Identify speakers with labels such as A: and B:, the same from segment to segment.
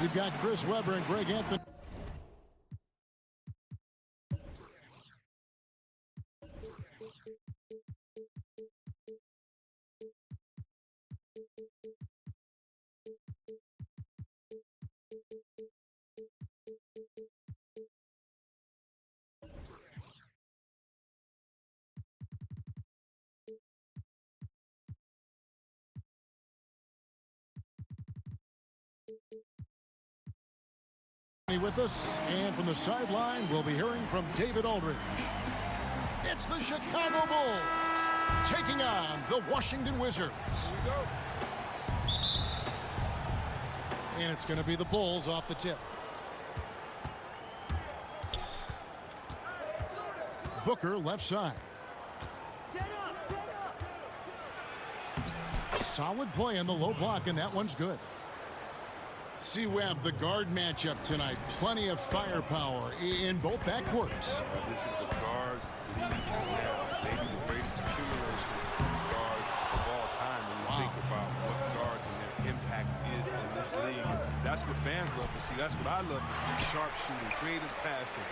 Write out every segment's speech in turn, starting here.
A: You've got Chris Webber and Greg Anthony. With us, and from the sideline, we'll be hearing from David Aldridge. It's the Chicago Bulls taking on the Washington Wizards. And it's going to be the Bulls off the tip. Booker left side. Solid play in the low block, and that one's good. See Webb, the guard matchup tonight. Plenty of firepower in both backcourts.
B: This is a guards league now. Maybe the greatest accumulation of guards of all time when you think about what guards and their impact is in this league. That's what fans love to see. That's what I love to see. Sharp shooting, creative passing,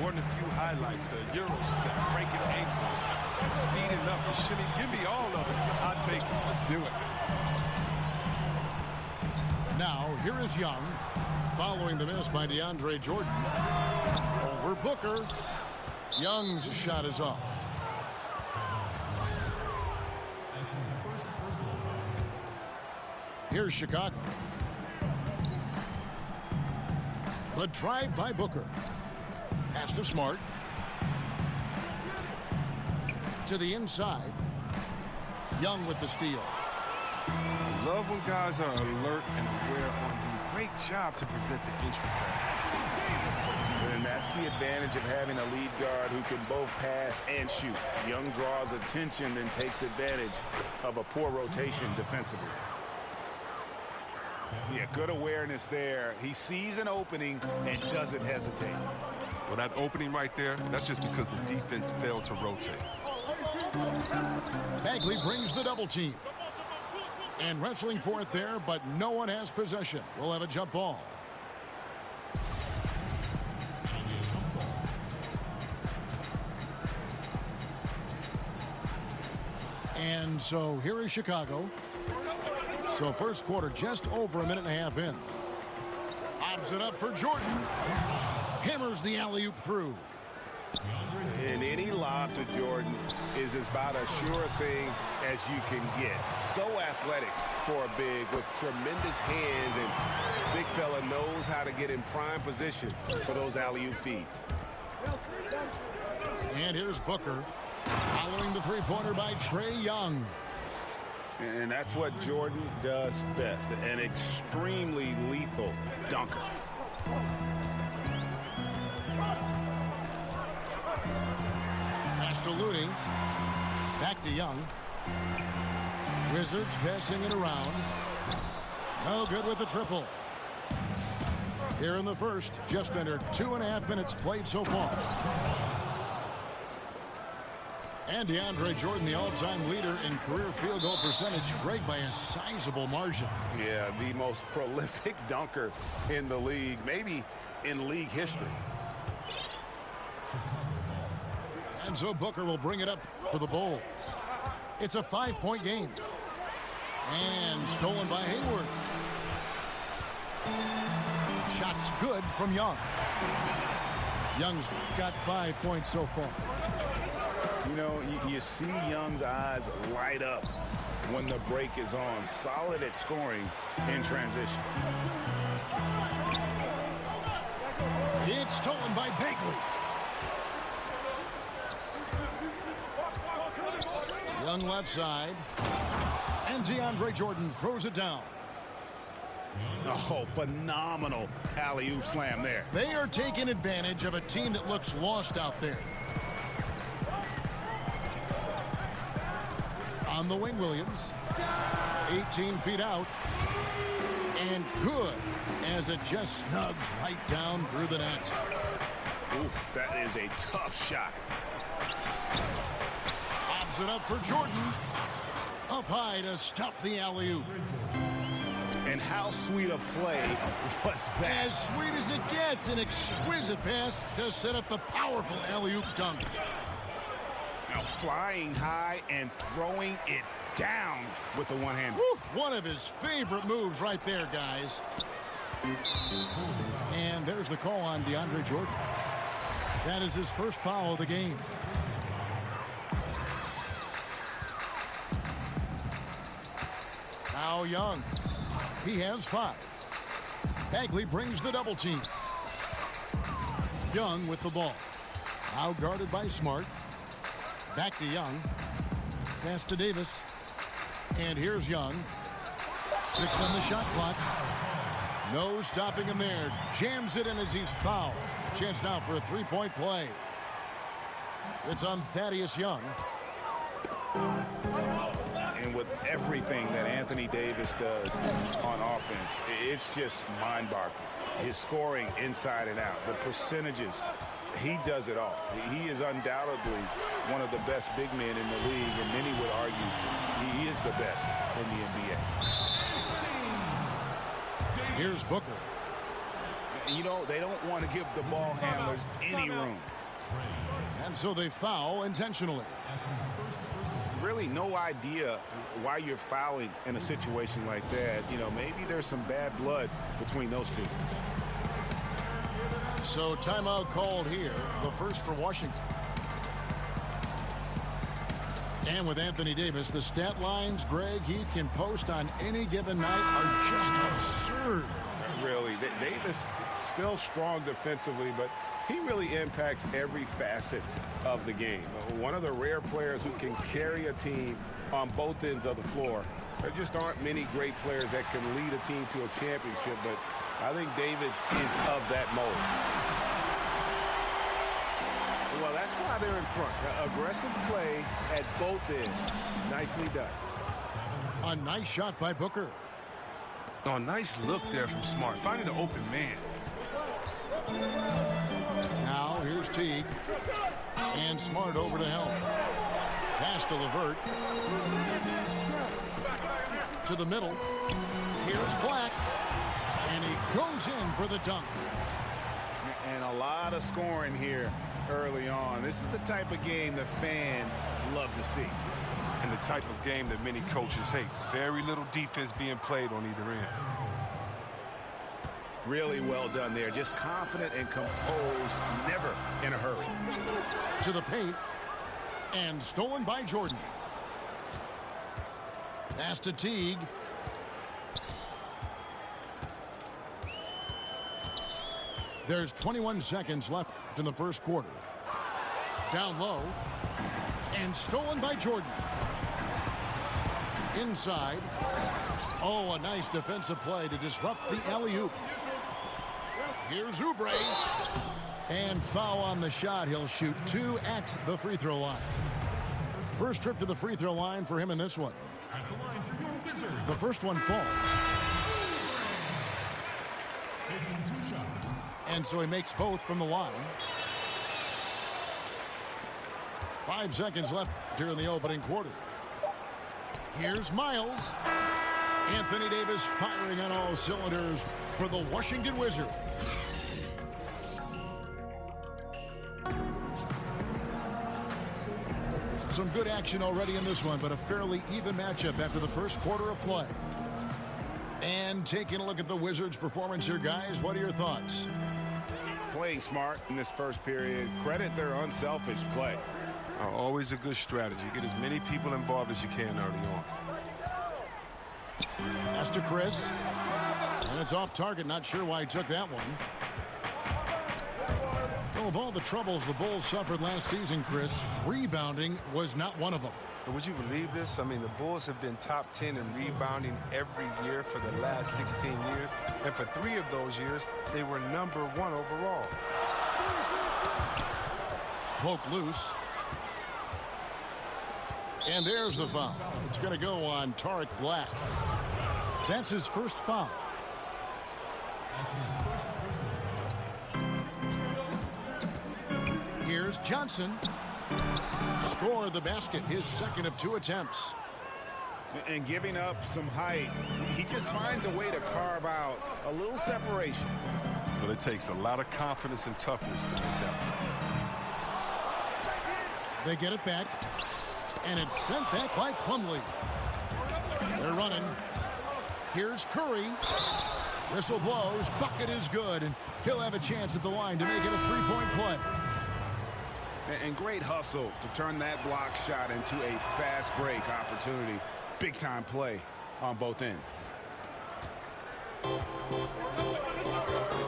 B: more than a few highlights. The Euro step, breaking ankles, speeding up. Give me all of it. I'll take it. Let's do it.
A: Now, here is Young, following the miss by DeAndre Jordan. Over Booker. Young's shot is off. Here's Chicago. The drive by Booker. Pass to Smart. To the inside. Young with the steal.
B: Love when guys are alert and aware on the great job to prevent the entry foul.
C: And that's the advantage of having a lead guard who can both pass and shoot. Young draws attention and takes advantage of a poor rotation defensively. Yeah, good awareness there. He sees an opening and doesn't hesitate.
B: Well, that opening right there, that's just because the defense failed to rotate.
A: Bagley brings the double team. And wrestling for it there, but no one has possession. We'll have a jump ball. And so here is Chicago. So first quarter just over a minute and a half in. Lobs it up for Jordan. Hammers the alley-oop through.
C: And any lob to Jordan is about as sure a thing as you can get. So athletic for a big with tremendous hands, and big fella knows how to get in prime position for those alley-oop feeds.
A: And here's Booker following the three-pointer by Trae Young.
C: And that's what Jordan does best, an extremely lethal dunker.
A: Pass to Looney. Back to Young. Wizards passing it around. No good with the triple. Here in the first, just under 2.5 minutes played so far. And DeAndre Jordan, the all-time leader in career field goal percentage, Greg, by a sizable margin.
C: Yeah, the most prolific dunker in the league, maybe in league history.
A: And so Booker will bring it up for the Bulls. It's a 5-point game. And stolen by Hayward. Shots good from Young. Young's got 5 points so far.
C: You know, you see Young's eyes light up when the break is on. Solid at scoring in transition.
A: It's stolen by Bagley. Young left side. And DeAndre Jordan throws it down.
C: Oh, phenomenal alley-oop slam there.
A: They are taking advantage of a team that looks lost out there. On the wing, Williams. 18 feet out. And good as it just snugs right down through the net.
C: Oof, that is a tough shot.
A: Lobs it up for Jordan. Up high to stuff the alley-oop.
C: And how sweet a play was that?
A: As sweet as it gets, an exquisite pass to set up the powerful alley-oop dunk.
C: Now flying high and throwing it down with the one-hander.
A: One of his favorite moves right there, guys. And there's the call on DeAndre Jordan. That is his first foul of the game. Now Young. He has 5. Bagley brings the double team. Young with the ball. Now guarded by Smart. Back to Young. Pass to Davis. And here's Young. 6 on the shot clock. No stopping him there. Jams it in as he's fouled. Chance now for a three-point play. It's on Thaddeus Young.
C: And with everything that Anthony Davis does on offense, it's just mind-boggling. His scoring inside and out, the percentages, he does it all. He is undoubtedly one of the best big men in the league, and many would argue he is the best in the NBA.
A: Here's Booker.
C: You know, they don't want to give the ball handlers any room.
A: And so they foul intentionally.
C: Really no idea why you're fouling in a situation like that. You know, maybe there's some bad blood between those two.
A: So timeout called here, the first for Washington. And with Anthony Davis, the stat lines Greg he can post on any given night are just absurd.
C: Really, Davis still strong defensively, but he really impacts every facet of the game. One of the rare players who can carry a team on both ends of the floor. There just aren't many great players that can lead a team to a championship, but I think Davis is of that mold. Well, that's why they're in front. Aggressive play at both ends. Nicely done.
A: A nice shot by Booker.
B: Oh, nice look there from Smart, finding the open man.
A: Now here's Teague. And Smart over to help. Pass to LeVert. To the middle. Here's Black. And he goes in for the dunk.
C: And a lot of scoring here early on. This is the type of game the fans love to see.
B: And the type of game that many coaches hate. Very little defense being played on either end.
C: Really well done there. Just confident and composed, never in a hurry.
A: To the paint. And stolen by Jordan. Pass to Teague. There's 21 seconds left in the first quarter. Down low. And stolen by Jordan. Inside. Oh, a nice defensive play to disrupt the alley-oop. Here's Oubre. And foul on the shot. He'll shoot 2 at the free throw line. First trip to the free throw line for him in this one. The first one falls. And so he makes both from the line. 5 seconds left here in the opening quarter. Here's Miles. Anthony Davis firing on all cylinders for the Washington Wizards. Some good action already in this one, but a fairly even matchup after the first quarter of play. And taking a look at the Wizards' performance here, guys, what are your thoughts?
C: Playing smart in this first period. Credit their unselfish play.
B: Always a good strategy. Get as many people involved as you can early on.
A: Pass to Chris. And it's off target. Not sure why he took that one. Well, of all the troubles the Bulls suffered last season, Chris, rebounding was not one of them.
B: But would you believe this? I mean, the Bulls have been top 10 in rebounding every year for the last 16 years. And for 3 of those years, they were number 1 overall.
A: Poked loose. And there's the foul. It's going to go on Tariq Black. That's his first foul. Here's Johnson. Score the basket, his second of 2 attempts.
C: And giving up some height, he just finds a way to carve out a little separation.
B: Well, it takes a lot of confidence and toughness to make that play.
A: They get it back, and it's sent back by Plumlee. They're running. Here's Curry. Whistle blows. Bucket is good, and he'll have a chance at the line to make it a three-point play.
C: And great hustle to turn that block shot into a fast break opportunity. Big-time play on both ends.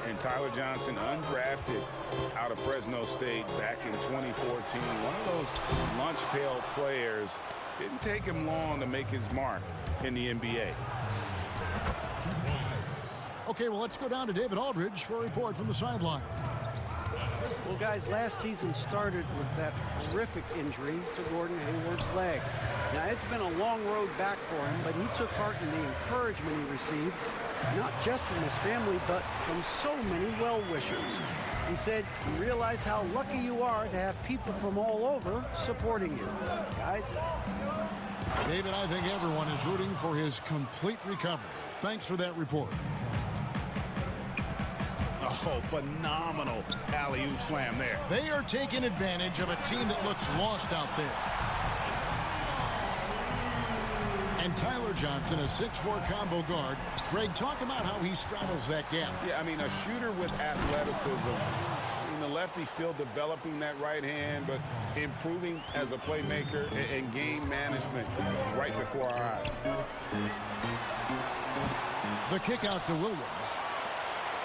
C: And Tyler Johnson, undrafted out of Fresno State back in 2014. One of those lunch pail players. Didn't take him long to make his mark in the NBA.
A: Okay, well, let's go down to David Aldridge for a report from the sideline.
D: Well, guys, last season started with that horrific injury to Gordon Hayward's leg. Now, it's been a long road back for him, but he took heart in the encouragement he received, not just from his family, but from so many well-wishers. He said, you realize how lucky you are to have people from all over supporting you. Guys.
A: David, I think everyone is rooting for his complete recovery. Thanks for that report.
C: Oh, phenomenal alley-oop slam there.
A: They are taking advantage of a team that looks lost out there. And Tyler Johnson, a 6'4" combo guard. Greg, talk about how he straddles that gap.
C: Yeah, I mean, a shooter with athleticism. I mean, the lefty's still developing that right hand, but improving as a playmaker and game management right before our eyes.
A: The kick out to Williams.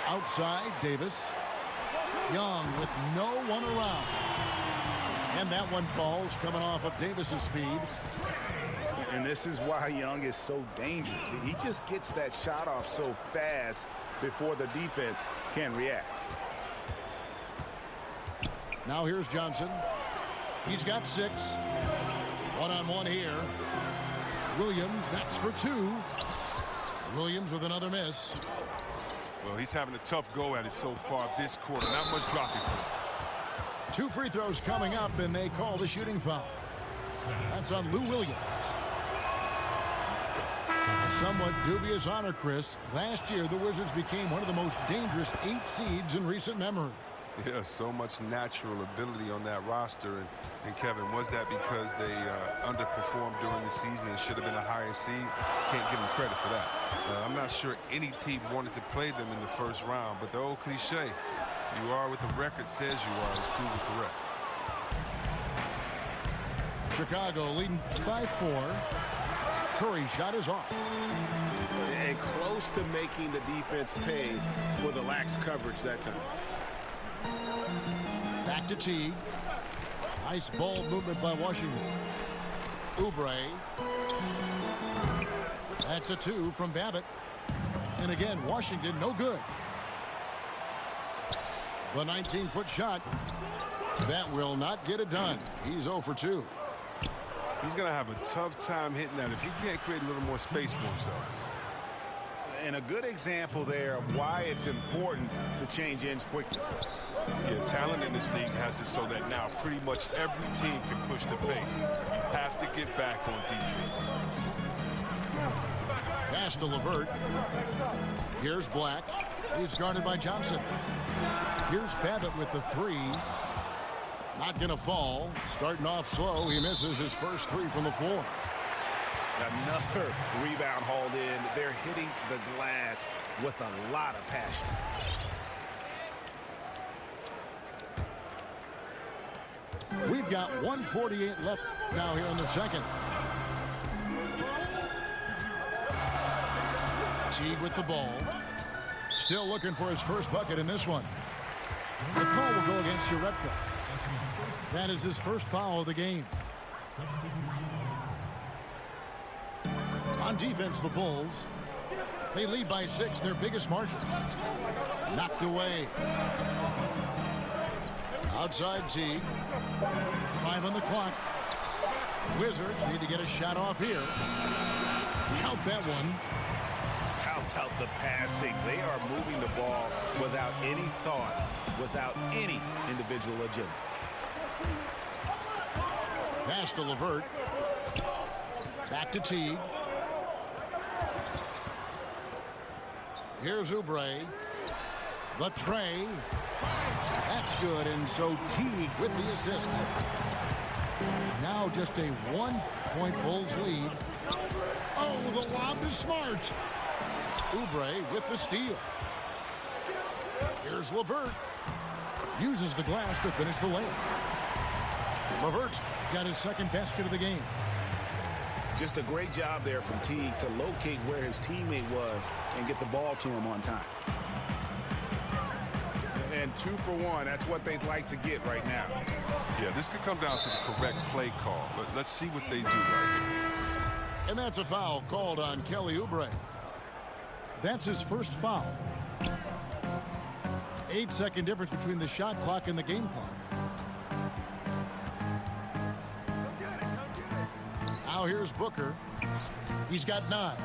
A: Outside, Davis. Young with no one around. And that one falls coming off of Davis's feed.
C: And this is why Young is so dangerous. He just gets that shot off so fast before the defense can react.
A: Now here's Johnson. He's got 6. One-on-one here. Williams, that's for 2. Williams with another miss.
B: Well, he's having a tough go at it so far this quarter. Not much dropping for him.
A: 2 free throws coming up, and they call the shooting foul. That's on Lou Williams. A somewhat dubious honor, Chris. Last year, the Wizards became one of the most dangerous 8 seeds in recent memory.
B: Yeah, so much natural ability on that roster. And Kevin, was that because they underperformed during the season and should have been a higher seed? Can't give them credit for that. I'm not sure any team wanted to play them in the first round, but the old cliche, you are what the record says you are, is proven correct.
A: Chicago leading by 4. Curry's shot is off.
C: And close to making the defense pay for the lax coverage that time.
A: Back to Teague. Nice ball movement by Washington. Oubre. That's a 2 from Babbitt. And again, Washington no good. The 19-foot shot. That will not get it done. He's 0 for 2.
B: He's going to have a tough time hitting that if he can't create a little more space for himself.
C: And a good example there of why it's important to change ends quickly.
B: Yeah, talent in this league has it so that now pretty much every team can push the pace. You have to get back on defense.
A: Pass to LeVert. Here's Black. He's guarded by Johnson. Here's Babbitt with the 3. Not going to fall. Starting off slow. He misses his first 3 from the floor.
C: Another rebound hauled in. They're hitting the glass with a lot of passion.
A: We've got 1:48 left now here in the second. Teague with the ball. Still looking for his first bucket in this one. The call will go against Uretka. That is his first foul of the game. On defense, the Bulls. They lead by 6, their biggest margin. Knocked away. Outside Teague. 5 on the clock. The Wizards need to get a shot off here. Count that one.
C: How about the passing? They are moving the ball without any thought, without any individual agenda.
A: Pass to LeVert. Back to Teague. Here's Oubre. The tray. That's good, and so Teague with the assist. Now just a 1-point Bulls lead. Oh, the lob to Smart. Oubre with the steal. Here's LeVert. Uses the glass to finish the layup. LeVert's got his second basket of the game.
E: Just a great job there from Teague to locate where his teammate was and get the ball to him on time.
C: And 2 for 1. That's what they'd like to get right now.
B: Yeah, this could come down to the correct play call, but let's see what they do right here.
A: And that's a foul called on Kelly Oubre. That's his first foul. 8-second difference between the shot clock and the game clock. Now here's Booker. He's got 9.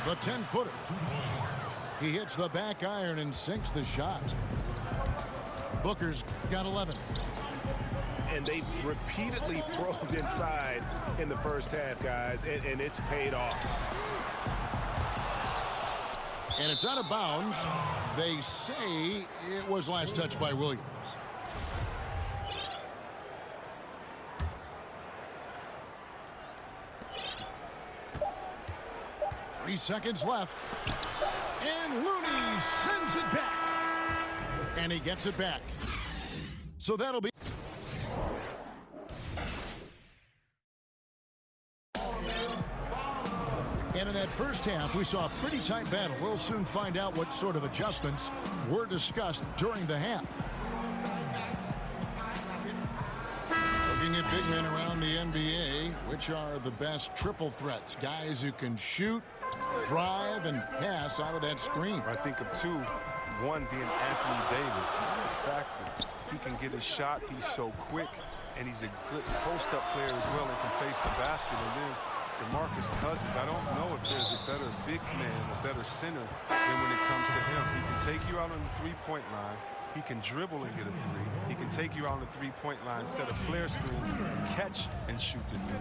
A: The 10-footer. He hits the back iron and sinks the shot. Booker's got 11.
C: And they've repeatedly probed inside in the first half, guys, and it's paid off.
A: And it's out of bounds. They say it was last touched by Williams. Three seconds left. And Looney sends it back. And he gets it back. So that'll be... And in that first half, we saw a pretty tight battle. We'll soon find out what sort of adjustments were discussed during the half. Looking at big men around the NBA, which are the best triple threats? Guys who can shoot, drive, and pass out of that screen.
B: I think of 2. One being Anthony Davis. The fact that he can get a shot, he's so quick, and he's a good post-up player as well and can face the basket. And then DeMarcus Cousins, I don't know if there's a better big man, a better center than when it comes to him. He can take you out on the three-point line. He can dribble and get a 3. He can take you out on the three-point line, set a flare screen, catch and shoot the 3.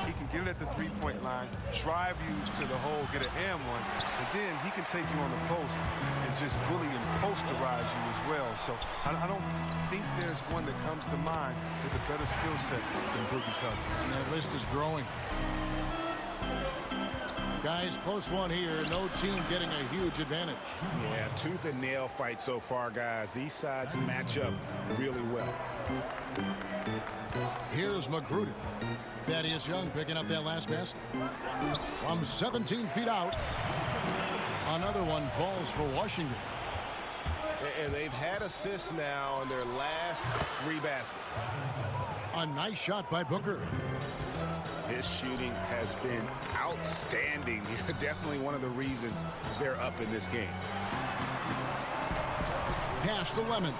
B: He can get it at the three-point line, drive you to the hole, get an and one, and then he can take you on the post and just bully and posterize you as well. So I don't think there's one that comes to mind with a better skill set than Boogie Cousins.
A: And that list is growing. Guys, close one here. No team getting a huge advantage.
C: Yeah, tooth and nail fight so far, guys. These sides match up really well.
A: Here's Magruder. Thaddeus Young picking up that last basket. From 17 feet out. Another one falls for Washington.
C: And they've had assists now on their last 3 baskets.
A: A nice shot by Booker.
C: His shooting has been outstanding. Definitely one of the reasons they're up in this game.
A: Pass to Lemon.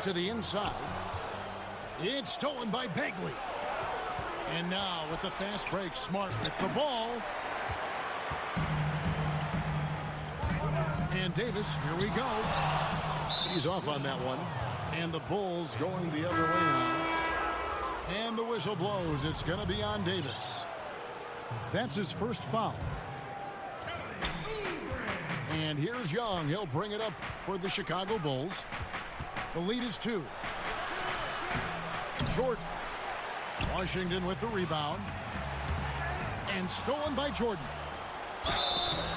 A: To the inside. It's stolen by Bagley. And now with the fast break, Smart with the ball. And Davis, here we go. He's off on that one. And the Bulls going the other way now. And the whistle blows. It's going to be on Davis. That's his first foul. And here's Young. He'll bring it up for the Chicago Bulls. The lead is 2. Jordan. Washington with the rebound. And stolen by Jordan.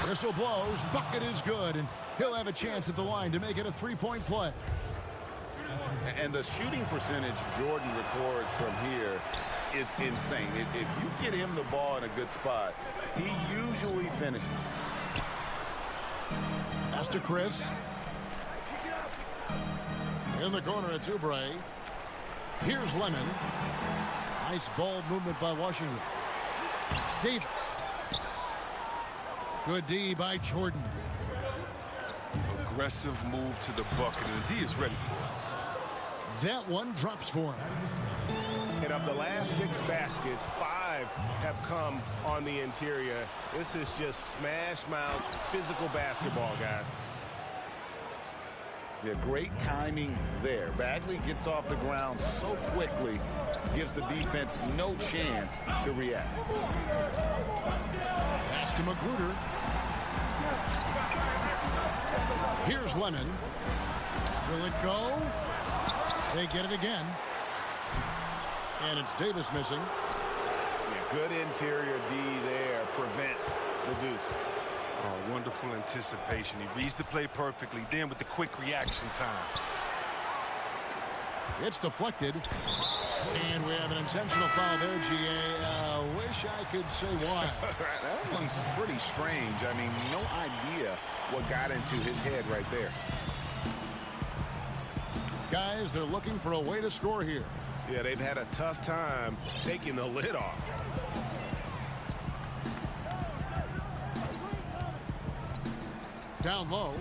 A: Whistle blows. Bucket is good. And he'll have a chance at the line to make it a 3-point play.
E: And the shooting percentage Jordan records from here is insane. If you get him the ball in a good spot, he usually finishes.
A: Pass to Chris. In the corner, it's Oubre. Here's Lemon. Nice ball movement by Washington. Davis. Good D by Jordan.
B: Aggressive move to the bucket, and the D is ready for it.
A: That one drops for him.
C: And of the last 6 baskets, 5 have come on the interior. This is just smash mouth physical basketball, guys.
E: Yeah, great timing there. Bagley gets off the ground so quickly, gives the defense no chance to react.
A: Pass to Magruder. Here's Lemon. Will it go? They get it again. And it's Davis missing.
C: Yeah, good interior D there prevents the deuce.
B: Oh, wonderful anticipation. He reads the play perfectly. Then with the quick reaction time.
A: It's deflected. And we have an intentional foul there, GA. Wish I could say why.
E: That one's pretty strange. I mean, no idea what got into his head right there.
A: Guys, they're looking for a way to score here.
C: Yeah, they've had a tough time taking the lid off.
A: Down low.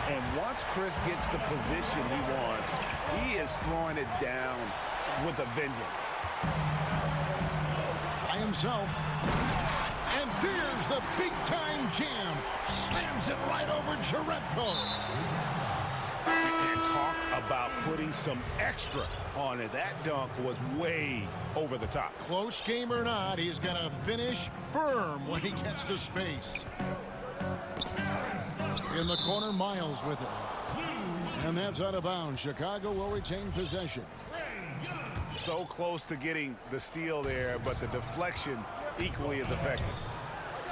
C: And once Chris gets the position he wants, he is throwing it down with a vengeance.
A: By himself. And there's the big-time jam. Slams it right over Jerebko.
C: And talk about putting some extra on it. That dunk was way over the top.
A: Close game or not, he's going to finish firm when he gets the space. In the corner, Miles with it. And that's out of bounds. Chicago will retain possession.
C: So close to getting the steal there, but the deflection equally as effective.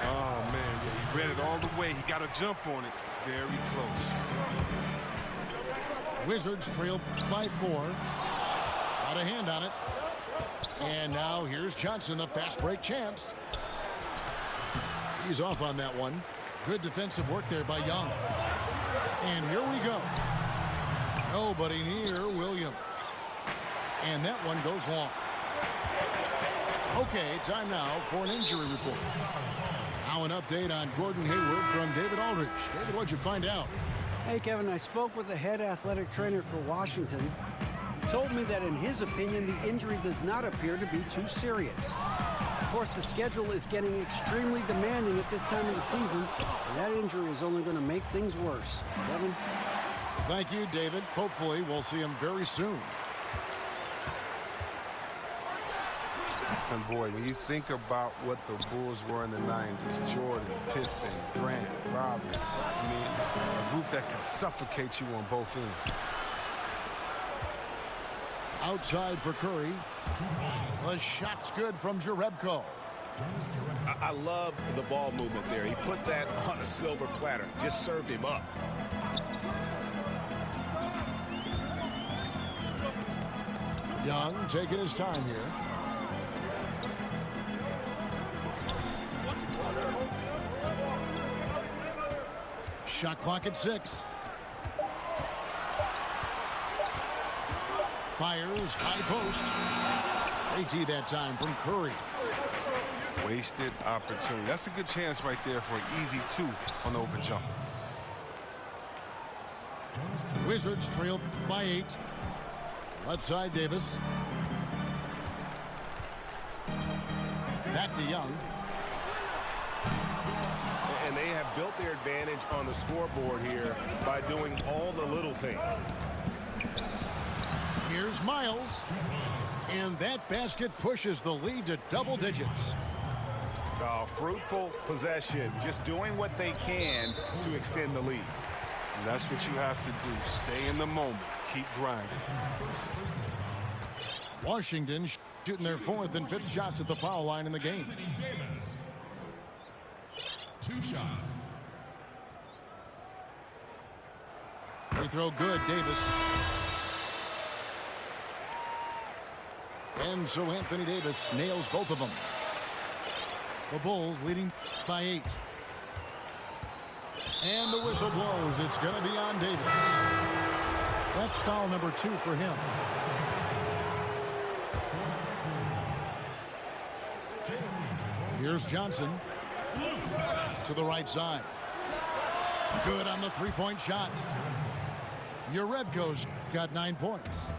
B: Oh, man. Yeah, he read it all the way. He got a jump on it. Very close.
A: Wizards trail by 4. Out of hand on it. And now here's Johnson, the fast break chance. He's off on that one. Good defensive work there by Young. And here we go. Nobody near Williams. And that one goes long. Okay, time now for an injury report. Now an update on Gordon Hayward from David Aldridge. David, what'd you find out?
D: Hey, Kevin, I spoke with the head athletic trainer for Washington. He told me that in his opinion, the injury does not appear to be too serious. Of course, the schedule is getting extremely demanding at this time of the season, and that injury is only going to make things worse. Kevin?
A: Thank you, David. Hopefully, we'll see him very soon.
B: And boy, when you think about what the Bulls were in the 90s, Jordan, Pippen, Grant, Robin, I mean, a group that could suffocate you on both ends.
A: Outside for Curry. The shot's good from Jerebko.
C: I love the ball movement there. He put that on a silver platter, just served him up.
A: Young taking his time here. Shot clock at 6. Fires, high post. AT that time from Curry.
B: Wasted opportunity. That's a good chance right there for an easy 2 on the open jump.
A: Wizards trail by 8. Left side, Davis. Back to Young.
C: And they have built their advantage on the scoreboard here by doing all the little things.
A: Here's Miles. And that basket pushes the lead to double digits.
C: Fruitful possession, just doing what they can to extend the lead.
B: And that's what you have to do. Stay in the moment. Keep grinding.
A: Washington shooting their 4th and 5th shots at the foul line in the game.
F: 2 shots.
A: Free throw good, Davis. And so Anthony Davis nails both of them. The Bulls leading by 8. And the whistle blows. It's going to be on Davis. That's foul number 2 for him. Here's Johnson. To the right side. Good on the 3-point shot. Jerebko's got 9 points.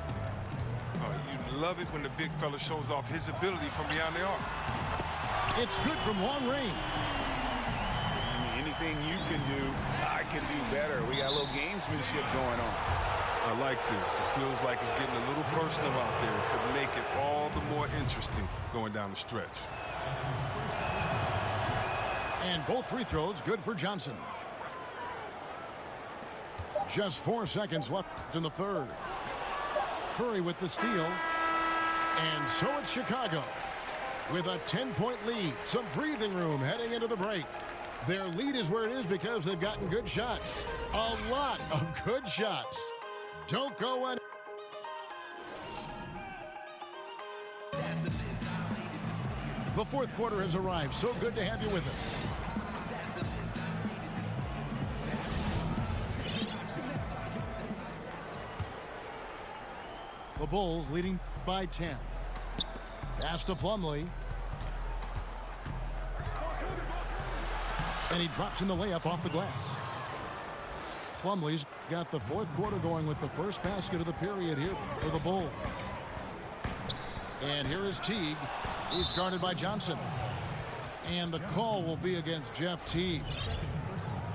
B: Oh, you love it when the big fella shows off his ability from beyond the arc.
A: It's good from long range.
C: Anything you can do, I can do better. We got a little gamesmanship going on.
B: I like this. It feels like it's getting a little personal out there. It could make it all the more interesting going down the stretch.
A: And both free throws good for Johnson. Just 4 seconds left in the third. Curry with the steal. And so it's Chicago with a 10-point lead. Some breathing room heading into the break. Their lead is where it is because they've gotten good shots. A lot of good shots. Don't go on. The fourth quarter has arrived. So good to have you with us. The Bulls leading by 10. Pass to Plumlee. And he drops in the layup off the glass. Plumlee's got the fourth quarter going with the first basket of the period here for the Bulls. And here is Teague. He's guarded by Johnson. And the call will be against Jeff Teague.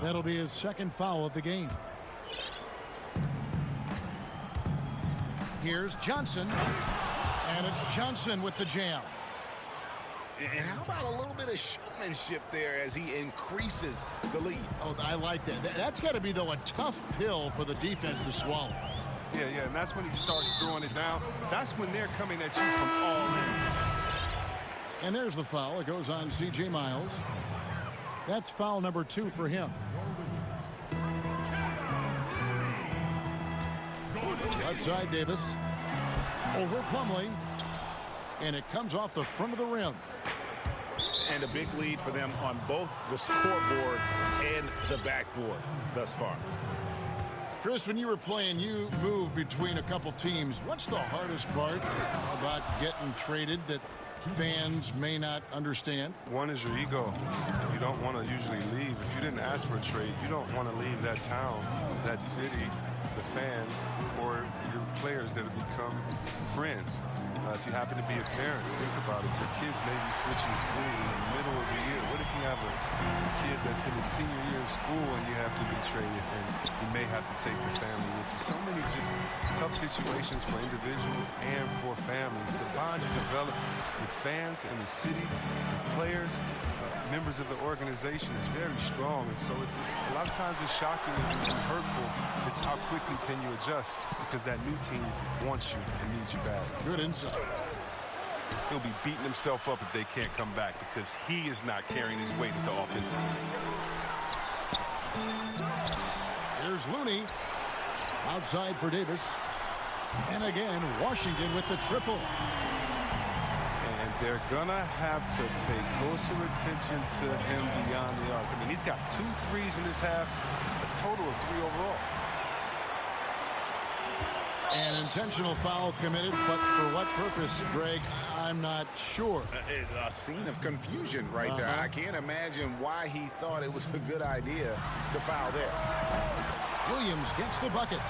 A: That'll be his second foul of the game. Here's Johnson. And it's Johnson with the jam.
C: And how about a little bit of showmanship there as he increases the lead?
A: Oh, I like that. That's got to be, though, a tough pill for the defense to swallow.
B: Yeah, and that's when he starts throwing it down. That's when they're coming at you from all in.
A: And there's the foul. It goes on C.J. Miles. That's foul number 2 for him. Left side, Davis. Over Plumlee. And it comes off the front of the rim.
C: And a big lead for them on both the scoreboard and the backboard thus far.
A: Chris, when you were playing, you moved between a couple teams. What's the hardest part about getting traded that fans may not understand?
B: One is your ego. You don't want to usually leave. If you didn't ask for a trade, you don't want to leave that town, that city, the fans, or your players that have become friends. If you happen to be a parent, think about it. Your kids may be switching schools in the middle of the year. What if you have a kid that's in his senior year of school and you have to be traded and you may have to take your family with you? So many just tough situations for individuals and for families. The bond you develop with fans in the city, players, members of the organization is very strong. And so it's a lot of times it's shocking and hurtful. It's how quickly can you adjust because that new team wants you and needs you bad.
A: Good insight.
B: He'll be beating himself up if they can't come back because he is not carrying his weight at the offensive end.
A: Here's Looney. Outside for Davis. And again, Washington with the triple.
B: And they're going to have to pay closer attention to him beyond the arc. I mean, he's got 2 threes in this half, a total of 3 overall.
A: An intentional foul committed, but for what purpose, Greg, I'm not sure.
C: A scene of confusion right there. I can't imagine why he thought it was a good idea to foul there.
A: Williams gets the bucket.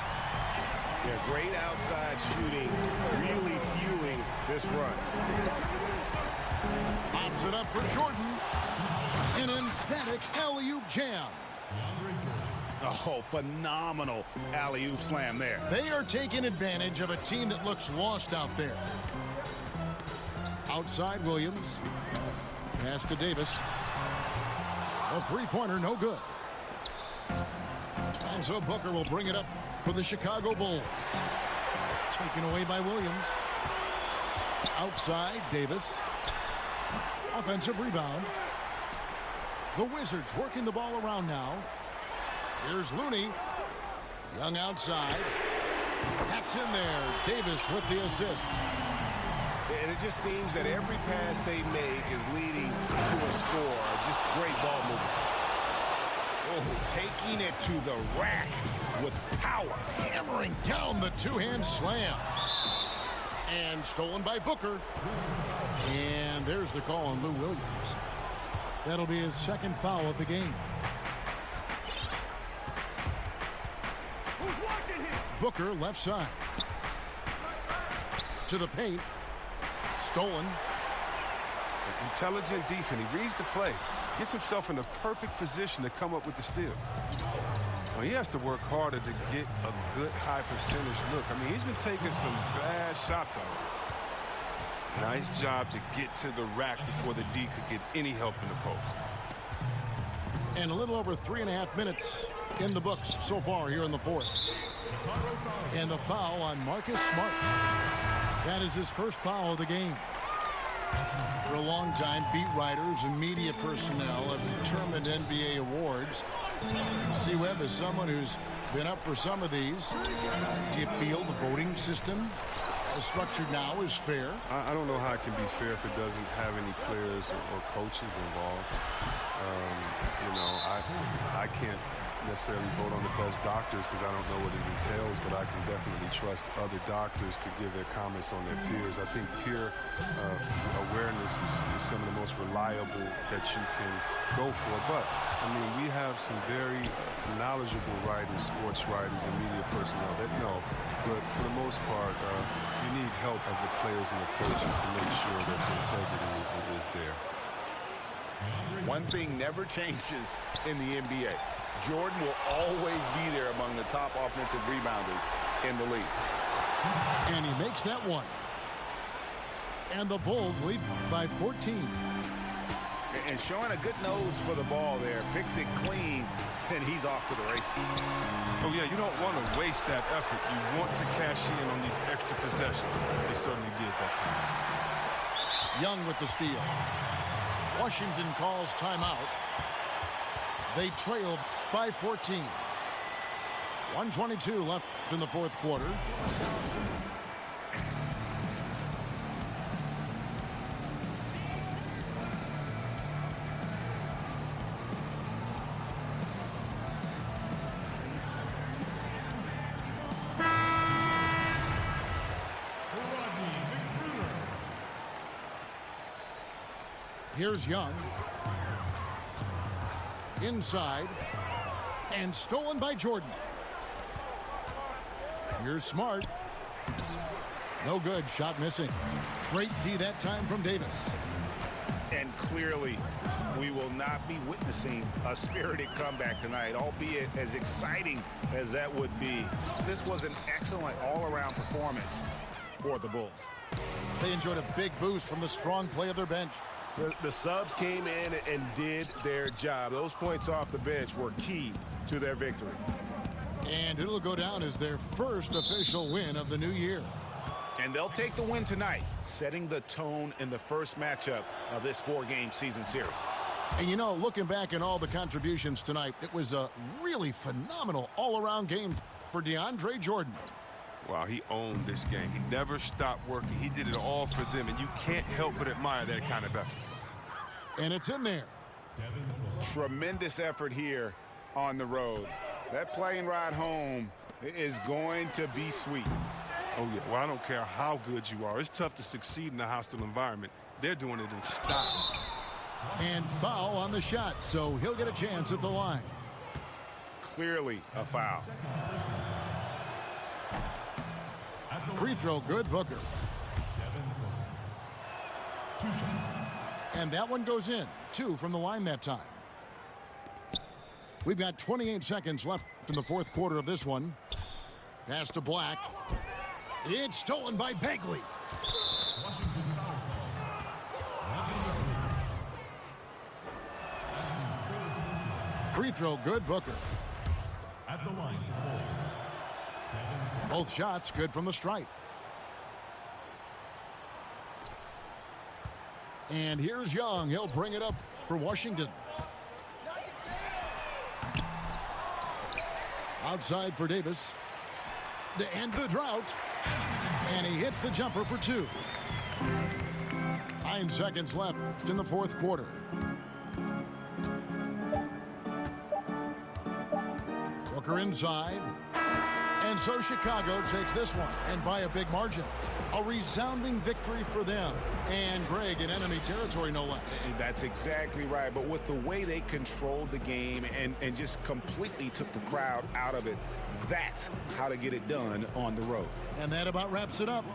C: Yeah, great outside shooting, really fueling this run.
A: Pops it up for Jordan. An emphatic alley-oop jam.
C: Oh, phenomenal alley-oop slam there.
A: They are taking advantage of a team that looks lost out there. Outside Williams. Pass to Davis. A three-pointer, no good. And so Booker will bring it up for the Chicago Bulls. Taken away by Williams. Outside, Davis. Offensive rebound. The Wizards working the ball around now. Here's Looney. Young outside. That's in there. Davis with the assist.
C: And it just seems that every pass they make is leading to a score. Just great ball movement. Oh, taking it to the rack with power.
A: Hammering down the two-hand slam. And stolen by Booker. And there's the call on Lou Williams. That'll be his second foul of the game. Booker left side. To the paint. Stolen.
B: Intelligent defense. He reads the play. Gets himself in the perfect position to come up with the steal. Well, he has to work harder to get a good high percentage look. I mean, he's been taking some bad shots out there. Nice job to get to the rack before the D could get any help in the post.
A: And a little over 3.5 minutes in the books so far here in the fourth. And the foul on Marcus Smart. That is his first foul of the game. For a long time, beat writers and media personnel have determined NBA awards. C-Webb is someone who's been up for some of these. Do you feel the voting system as structured now is fair?
B: I don't know how it can be fair if it doesn't have any players or coaches involved. I can't necessarily vote on the best doctors because I don't know what it entails, but I can definitely trust other doctors to give their comments on their peers. I think peer awareness is some of the most reliable that you can go for. But, I mean, we have some very knowledgeable writers, sports writers, and media personnel that know. But for the most part, you need help of the players and the coaches to make sure that the integrity is there.
E: One thing never changes in the NBA. Jordan will always be there among the top offensive rebounders in the league.
A: And he makes that one. And the Bulls lead by 14.
E: And showing a good nose for the ball there. Picks it clean, and he's off to the races.
B: Oh, yeah, you don't want to waste that effort. You want to cash in on these extra possessions. They certainly did that time.
A: Young with the steal. Washington calls timeout. They trail by 14. 1:22 left in the fourth quarter. Here's Young. Inside. And stolen by Jordan. Here's Smart. No good. Shot missing. Great D that time from Davis.
E: And clearly, we will not be witnessing a spirited comeback tonight, albeit as exciting as that would be. This was an excellent all-around performance for the Bulls.
A: They enjoyed a big boost from the strong play of their bench.
C: The subs came in and did their job. Those points off the bench were key to their victory.
A: And it'll go down as their first official win of the new year.
E: And they'll take the win tonight, setting the tone in the first matchup of this 4-game season series.
A: And you know, looking back at all the contributions tonight, it was a really phenomenal all-around game for DeAndre Jordan.
B: Wow, he owned this game. He never stopped working. He did it all for them, and you can't help but admire that kind of effort.
A: And it's in there.
E: Tremendous effort here on the road. That plane ride home is going to be sweet.
B: Oh, yeah. Well, I don't care how good you are. It's tough to succeed in a hostile environment. They're doing it in style.
A: And foul on the shot, so he'll get a chance at the line.
E: Clearly a foul.
A: Free throw good, Booker. And that one goes in. 2 from the line that time. We've got 28 seconds left in the fourth quarter of this one. Pass to Black. It's stolen by Bagley. Free throw good, Booker.
F: At the line for Bulls.
A: Both shots good from the stripe. And here's Young. He'll bring it up for Washington. Outside for Davis. To end the drought. And he hits the jumper for 2. 9 seconds left in the fourth quarter. Booker inside. And so Chicago takes this one, and by a big margin. A resounding victory for them. And Greg, in enemy territory, no less.
E: That's exactly right. But with the way they controlled the game and just completely took the crowd out of it, that's how to get it done on the road.
A: And that about wraps it up.